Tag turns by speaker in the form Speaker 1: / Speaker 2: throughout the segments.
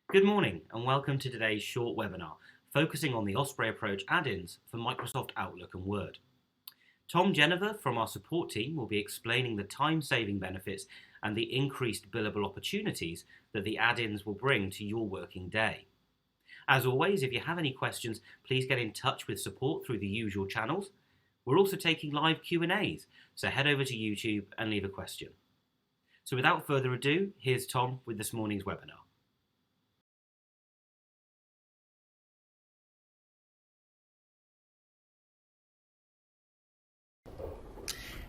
Speaker 1: Good morning and welcome to today's short webinar focusing on the Osprey Approach add-ins for Microsoft Outlook and Word. Tom Jennifer from our support team will be explaining the time-saving benefits and the increased billable opportunities that the add-ins will bring to your working day. As always, if you have any questions, please get in touch with support through the usual channels. We're also taking live Q&As, so head over to YouTube and leave a question. So without further ado, here's Tom with this morning's webinar.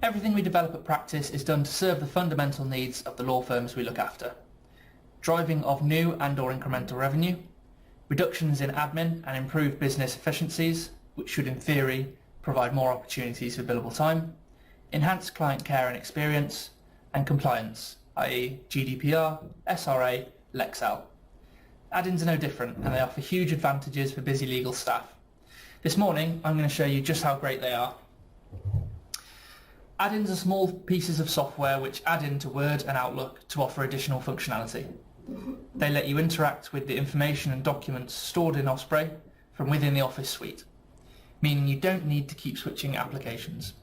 Speaker 2: Everything we develop at Practice is done to serve the fundamental needs of the law firms we look after. Driving of new and/or incremental revenue, reductions in admin and improved business efficiencies, which should in theory provide more opportunities for billable time, enhanced client care and experience, and compliance, i.e. GDPR, SRA, Lexel. Add-ins are no different, and they offer huge advantages for busy legal staff. This morning I'm going to show you just how great they are. Add-ins are small pieces of software which add into Word and Outlook to offer additional functionality. They let you interact with the information and documents stored in Osprey from within the Office suite, meaning you don't need to keep switching applications.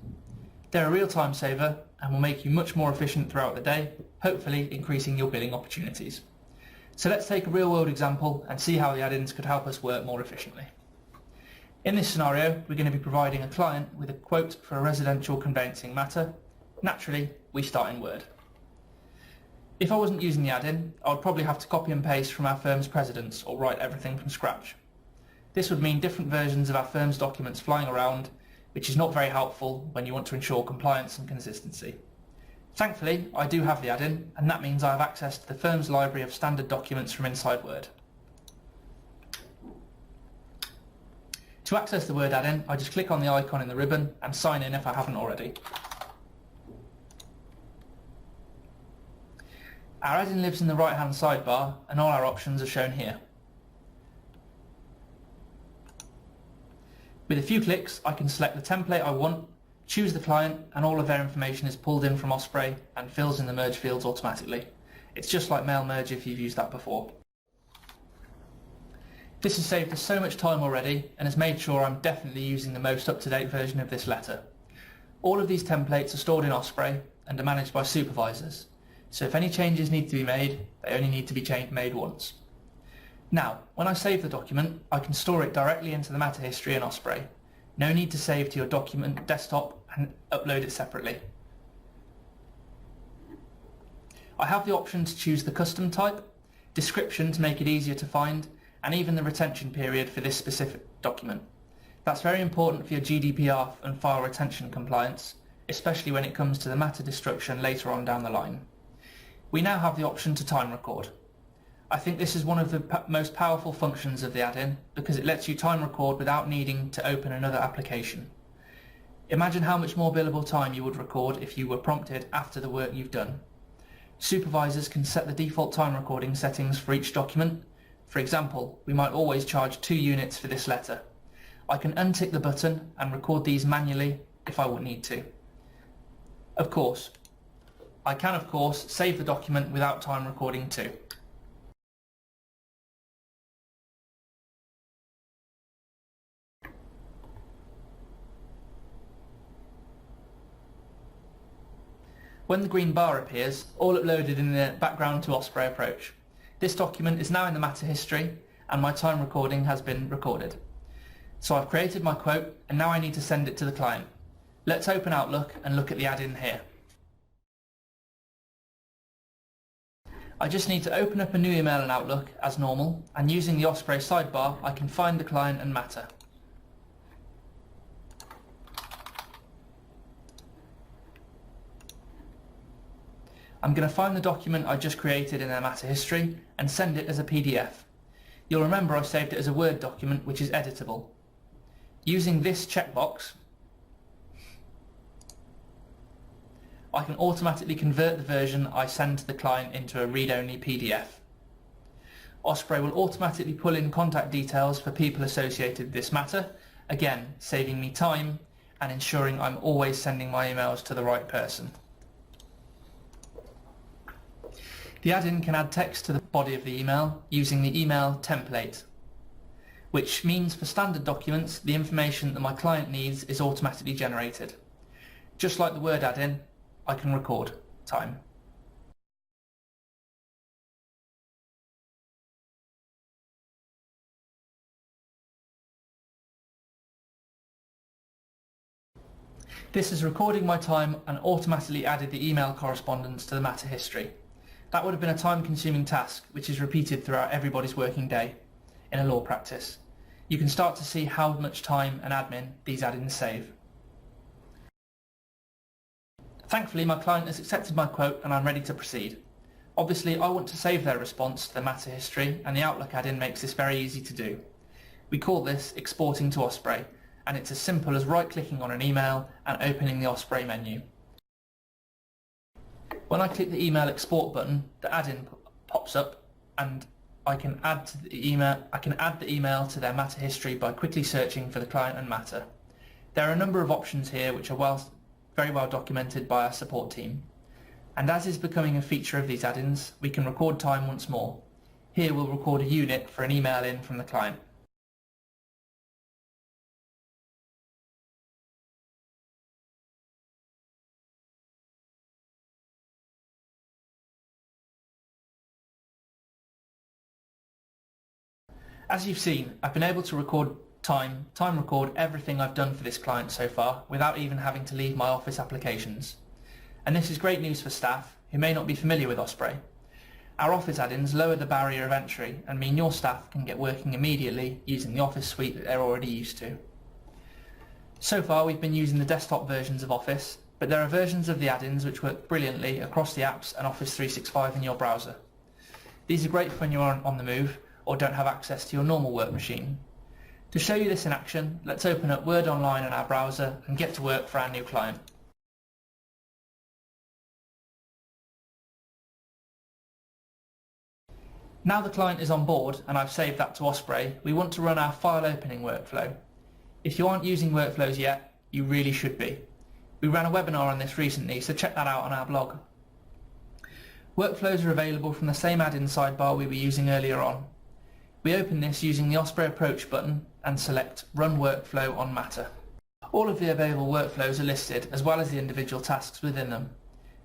Speaker 2: They're a real time saver and will make you much more efficient throughout the day, hopefully increasing your billing opportunities. So let's take a real-world example and see how the add-ins could help us work more efficiently. In this scenario, we're going to be providing a client with a quote for a residential conveyancing matter. Naturally, we start in Word. If I wasn't using the add-in, I would probably have to copy and paste from our firm's precedents or write everything from scratch. This would mean different versions of our firm's documents flying around, which is not very helpful when you want to ensure compliance and consistency. Thankfully, I do have the add-in, and that means I have access to the firm's library of standard documents from inside Word. To access the Word add-in, I just click on the icon in the ribbon and sign in if I haven't already. Our add-in lives in the right-hand sidebar and all our options are shown here. With a few clicks, I can select the template I want, choose the client, and all of their information is pulled in from Osprey and fills in the merge fields automatically. It's just like mail merge if you've used that before. This has saved us so much time already and has made sure I'm definitely using the most up-to-date version of this letter. All of these templates are stored in Osprey and are managed by supervisors, so if any changes need to be made, they only need to be made once. Now, when I save the document, I can store it directly into the matter history in Osprey. No need to save to your document desktop and upload it separately. I have the option to choose the custom type, description to make it easier to find, and even the retention period for this specific document. That's very important for your GDPR and file retention compliance, especially when it comes to the matter destruction later on down the line. We now have the option to time record. I think this is one of the most powerful functions of the add-in because it lets you time record without needing to open another application. Imagine how much more billable time you would record if you were prompted after the work you've done. Supervisors can set the default time recording settings for each document. For example, we might always charge 2 units for this letter. I can untick the button and record these manually if I would need to. I can of course save the document without time recording too. When the green bar appears, all uploaded in the background to Osprey Approach. This document is now in the matter history and my time recording has been recorded. So I've created my quote and now I need to send it to the client. Let's open Outlook and look at the add-in here. I just need to open up a new email in Outlook as normal, and using the Osprey sidebar I can find the client and matter. I'm going to find the document I just created in their matter history and send it as a PDF. You'll remember I saved it as a Word document which is editable. Using this checkbox, I can automatically convert the version I send to the client into a read-only PDF. Osprey will automatically pull in contact details for people associated with this matter, again saving me time and ensuring I'm always sending my emails to the right person. The add-in can add text to the body of the email using the email template, which means for standard documents, the information that my client needs is automatically generated. Just like the Word add-in, I can record time. This is recording my time and automatically added the email correspondence to the matter history. That would have been a time-consuming task, which is repeated throughout everybody's working day in a law practice. You can start to see how much time and admin these add-ins save. Thankfully, my client has accepted my quote and I'm ready to proceed. Obviously, I want to save their response to the matter history, and the Outlook add-in makes this very easy to do. We call this exporting to Osprey, and it's as simple as right-clicking on an email and opening the Osprey menu. When I click the email export button, the add-in pops up, and I can add the email to their matter history by quickly searching for the client and matter. There are a number of options here which are very well documented by our support team. And as is becoming a feature of these add-ins, we can record time once more. Here we'll record a unit for an email in from the client. As you've seen, I've been able to record time record everything I've done for this client so far without even having to leave my Office applications. And this is great news for staff who may not be familiar with Osprey. Our Office add-ins lower the barrier of entry and mean your staff can get working immediately using the Office suite that they're already used to. So far we've been using the desktop versions of Office, but there are versions of the add-ins which work brilliantly across the apps and Office 365 in your browser. These are great for when you're on the move or don't have access to your normal work machine. To show you this in action, let's open up Word Online in our browser and get to work for our new client. Now the client is on board and I've saved that to Osprey, we want to run our file opening workflow. If you aren't using workflows yet, you really should be. We ran a webinar on this recently, so check that out on our blog. Workflows are available from the same add-in sidebar we were using earlier on. We open this using the Osprey Approach button and select Run Workflow on Matter. All of the available workflows are listed as well as the individual tasks within them.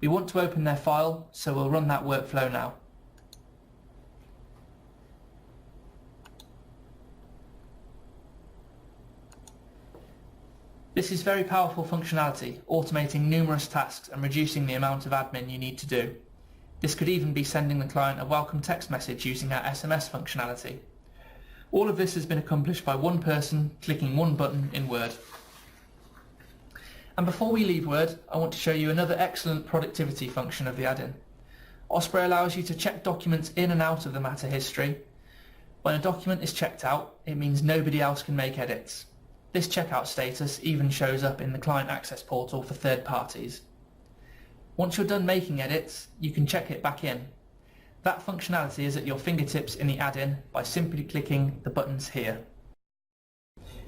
Speaker 2: We want to open their file, so we'll run that workflow now. This is very powerful functionality, automating numerous tasks and reducing the amount of admin you need to do. This could even be sending the client a welcome text message using our SMS functionality. All of this has been accomplished by one person clicking one button in Word. And before we leave Word, I want to show you another excellent productivity function of the add-in. Osprey allows you to check documents in and out of the matter history. When a document is checked out, it means nobody else can make edits. This checkout status even shows up in the client access portal for third parties. Once you're done making edits, you can check it back in. That functionality is at your fingertips in the add-in by simply clicking the buttons here.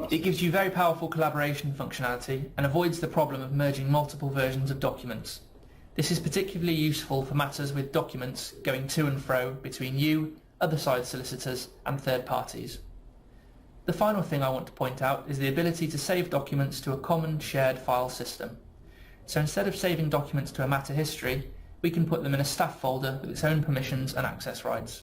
Speaker 2: It gives you very powerful collaboration functionality and avoids the problem of merging multiple versions of documents. This is particularly useful for matters with documents going to and fro between you, other side solicitors and third parties. The final thing I want to point out is the ability to save documents to a common shared file system. So instead of saving documents to a matter history, we can put them in a staff folder with its own permissions and access rights.